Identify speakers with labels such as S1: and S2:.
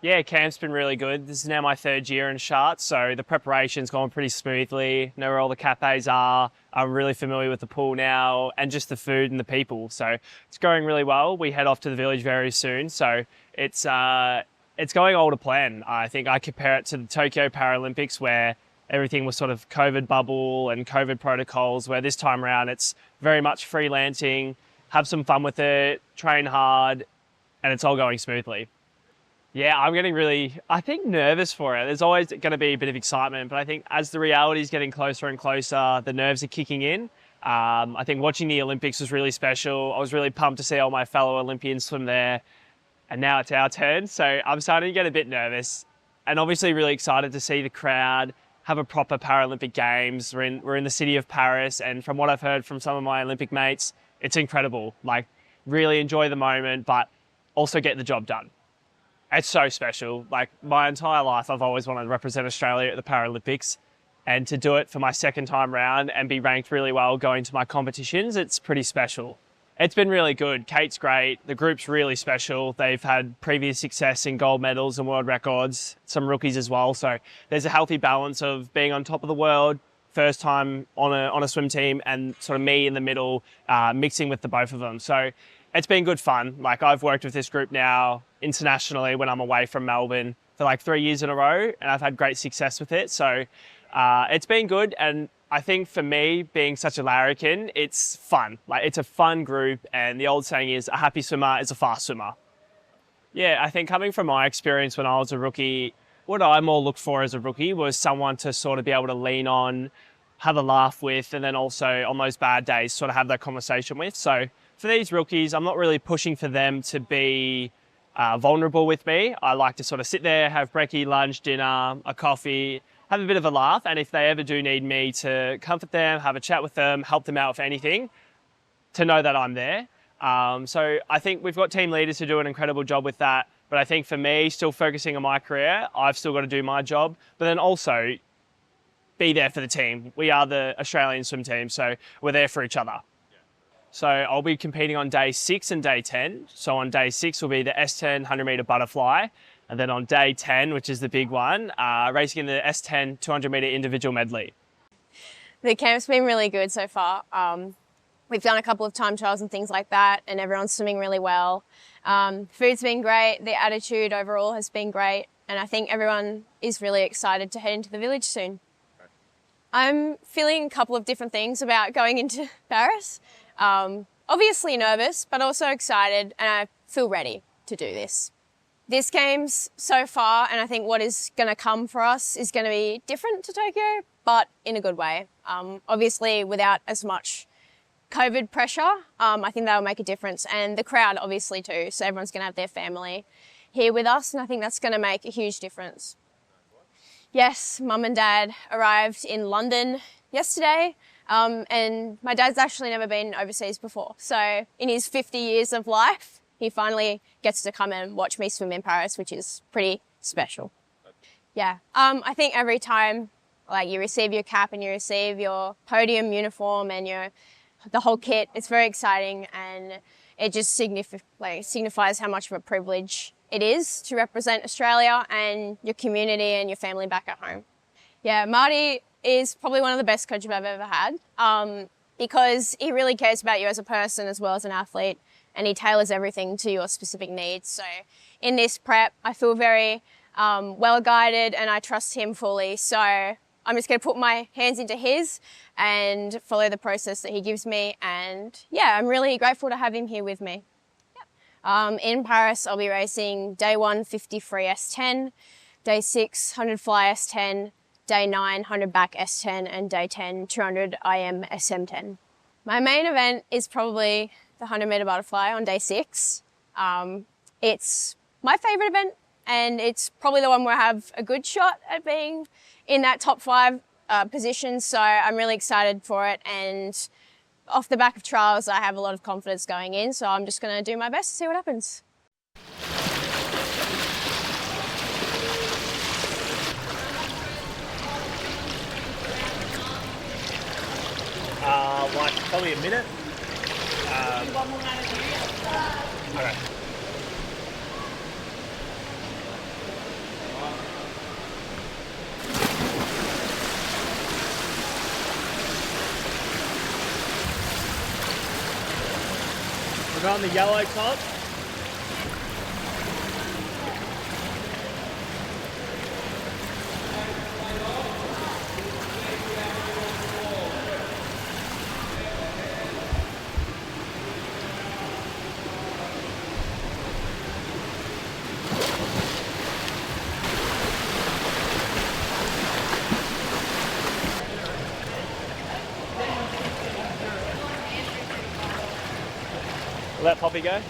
S1: Yeah, camp's been really good. This is now my third year in Chartres, so the preparation's gone pretty smoothly. Know where all the cafes are. I'm really familiar with the pool now and just the food and the people. So it's going really well. We head off to the village very soon, so it's going all to plan. I think I compare it to the Tokyo Paralympics where everything was sort of COVID bubble and COVID protocols, where this time around it's very much freelancing, have some fun with it, train hard, and it's all going smoothly. Yeah, I'm getting really, I think, nervous for it. There's always going to be a bit of excitement, but I think as the reality is getting closer and closer, the nerves are kicking in. I think watching the Olympics was really special. I was really pumped to see all my fellow Olympians swim there, and now it's our turn. So I'm starting to get a bit nervous, and obviously really excited to see the crowd have a proper Paralympic Games. We're in the city of Paris, and from what I've heard from some of my Olympic mates, it's incredible. Like, really enjoy the moment, but also get the job done. It's so special. Like, my entire life, I've always wanted to represent Australia at the Paralympics, and to do it for my second time round and be ranked really well going to my competitions, it's pretty special. It's been really good. Kate's great. The group's really special. They've had previous success in gold medals and world records, some rookies as well. So there's a healthy balance of being on top of the world, first time on a swim team, and sort of me in the middle, mixing with the both of them. So it's been good fun. Like, I've worked with this group now internationally when I'm away from Melbourne for like 3 years in a row, and I've had great success with it. So it's been good. And I think for me, being such a larrikin, it's fun. Like, it's a fun group, and the old saying is a happy swimmer is a fast swimmer. Yeah, I think coming from my experience when I was a rookie, what I more looked for as a rookie was someone to sort of be able to lean on, have a laugh with, and then also on those bad days sort of have that conversation with. So for these rookies, I'm not really pushing for them to be vulnerable with me. I like to sort of sit there, have brekkie, lunch, dinner, a coffee, have a bit of a laugh. And if they ever do need me to comfort them, have a chat with them, help them out with anything, to know that I'm there. So I think we've got team leaders who do an incredible job with that. But I think for me, still focusing on my career, I've still got to do my job, but then also be there for the team. We are the Australian swim team, so we're there for each other. So I'll be competing on day 6 and day 10. So on day 6 will be the S10 100-metre butterfly. And then on day 10, which is the big one, racing in the S10 200-metre individual medley.
S2: The camp's been really good so far. We've done a couple of time trials and things like that, and everyone's swimming really well. Food's been great. The attitude overall has been great. And I think everyone is really excited to head into the village soon. I'm feeling a couple of different things about going into Paris. Obviously nervous, but also excited, and I feel ready to do this. This game's so far, and I think what is going to come for us is going to be different to Tokyo, but in a good way. Obviously without as much COVID pressure, I think that will make a difference, and the crowd obviously too. So everyone's going to have their family here with us, and I think that's going to make a huge difference. Yes, Mum and Dad arrived in London yesterday, and my dad's actually never been overseas before. So in his 50 years of life, he finally gets to come and watch me swim in Paris, which is pretty special. Yeah, I think every time like you receive your cap and you receive your podium uniform and the whole kit, it's very exciting, and it just signifies how much of a privilege it is to represent Australia and your community and your family back at home. Yeah, Marty is probably one of the best coaches I've ever had, because he really cares about you as a person as well as an athlete, and he tailors everything to your specific needs. So in this prep, I feel very well guided, and I trust him fully. So I'm just going to put my hands into his and follow the process that he gives me. And yeah, I'm really grateful to have him here with me. In Paris, I'll be racing day 1, 50 free S10, day 6, 100 fly S10, day 9, 100 back S10, and day 10, 200 IM SM10. My main event is probably the 100-metre butterfly on day 6. It's my favourite event, and it's probably the one where I have a good shot at being in that top 5 position. So I'm really excited for it, and off the back of trials, I have a lot of confidence going in, so I'm just going to do my best to see what happens.
S1: Like probably a minute. Okay. We're on the yellow top. Let Poppy go.